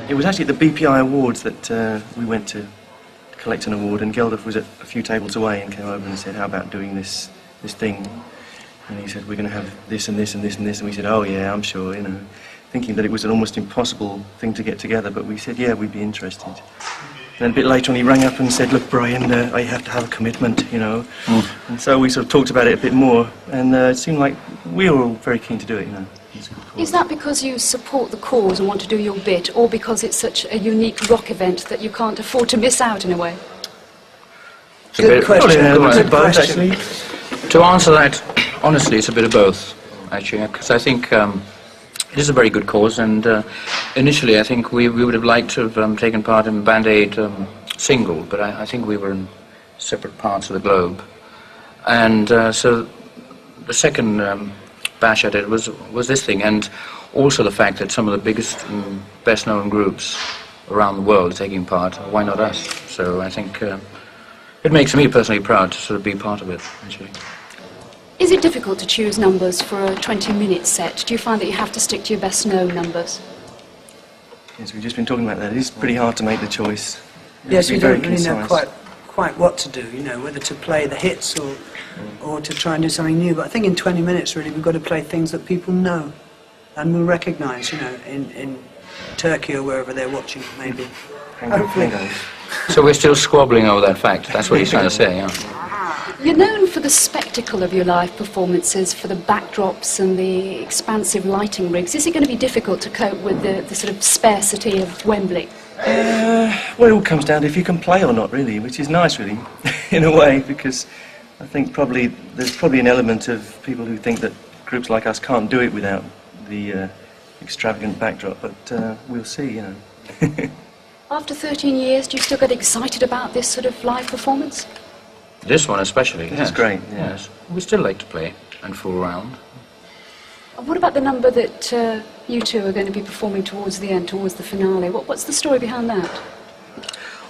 It was actually at the BPI Awards that we went to collect an award, and Geldof was a few tables away and came over and said, how about doing this thing? And he said, we're going to have this and this and this and this, and we said, oh yeah, I'm sure, you know, thinking that it was an almost impossible thing to get together, but we said, yeah, we'd be interested. And then a bit later on he rang up and said, look, Brian, I have to have a commitment, you know. And so we sort of talked about it a bit more, and it seemed like we were all very keen to do it, you know. Is that because you support the cause and want to do your bit, or because it's such a unique rock event that you can't afford to miss out in a way? Good question. Good question. To answer that, honestly, it's a bit of both, actually, because I think it is a very good cause, and initially I think we would have liked to have taken part in Band Aid single, but I think we were in separate parts of the globe. And so the second bash at it was this thing, and also the fact that some of the biggest and best-known groups around the world are taking part. Why not us? So I think it makes me personally proud to sort of be part of it, actually. Is it difficult to choose numbers for a 20-minute set? Do you find that you have to stick to your best-known numbers? Yes, we've just been talking about that. It is pretty hard to make the choice. Yes, we don't really know quite what to do, you know, whether to play the hits or to try and do something new. But I think in 20 minutes, really, we've got to play things that people know and will recognise, you know, in Turkey or wherever they're watching, maybe. Hopefully. So we're still squabbling over that fact. That's what he's trying to say, yeah. You're known for the spectacle of your live performances, for the backdrops and the expansive lighting rigs. Is it going to be difficult to cope with the sort of sparsity of Wembley? Well, it all comes down to if you can play or not, really, which is nice, really, in a way, because I think there's probably an element of people who think that groups like us can't do it without the extravagant backdrop, but we'll see, you know. After 13 years, do you still get excited about this sort of live performance? This one especially, This is great, yeah. Yes. We still like to play and fool around. What about the number that you two are going to be performing towards the end, towards the finale? What's the story behind that?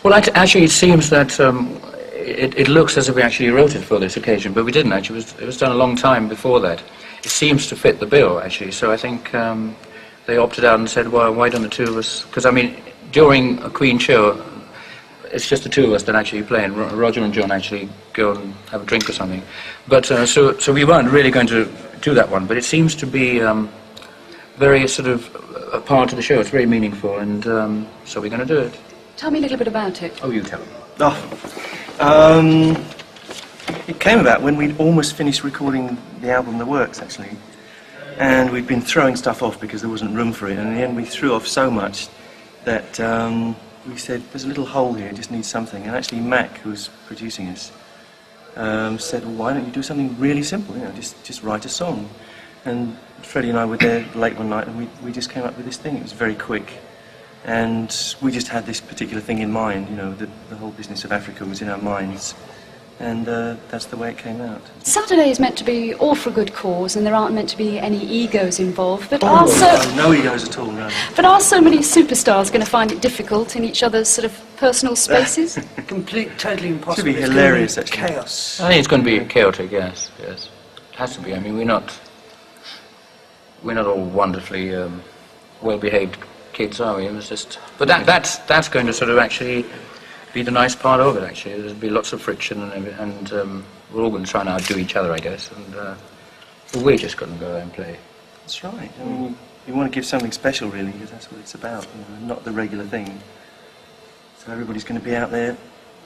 Well, actually, it seems that it looks as if we actually wrote it for this occasion, but we didn't actually. It was done a long time before that. It seems to fit the bill, actually, so I think they opted out and said, well, why don't the two of us... Because, I mean, during a Queen show, it's just the two of us that actually play, and Roger and John actually go and have a drink or something. But so we weren't really going to do that one, but it seems to be very sort of a part of the show. It's very meaningful, and so we're going to do it. Tell me a little bit about it. Oh, you tell them. It came about when we'd almost finished recording the album The Works, actually, and we'd been throwing stuff off because there wasn't room for it, and in the end we threw off so much that we said, there's a little hole here, it just needs something. And actually Mac, who was producing us, said, well, why don't you do something really simple, you know, just write a song. And Freddie and I were there late one night, and we just came up with this thing. It was very quick, and we just had this particular thing in mind, you know, the whole business of Africa was in our minds, and that's the way it came out. Saturday is meant to be all for a good cause, and there aren't meant to be any egos involved, but no egos at all, no. But are so many superstars going to find it difficult in each other's sort of personal spaces? Totally impossible. Should be hilarious, actually. Chaos. I think it's going to be chaotic, yes. It has to be. I mean, we're not all wonderfully well-behaved kids, are we? It was just... But that's going to sort of actually be the nice part of it, actually. There'll be lots of friction, and we're all going to try and outdo each other, I guess. And we're just going to go there and play. That's right. I mean, you want to give something special, really, because that's what it's about, you know, not the regular thing. So everybody's going to be out there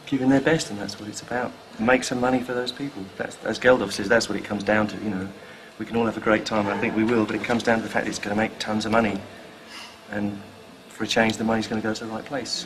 giving their best, and that's what it's about. Make some money for those people. That's, as Geldof says, that's what it comes down to, you know. We can all have a great time, and I think we will, but it comes down to the fact that it's going to make tons of money. And for a change, the money's going to go to the right place.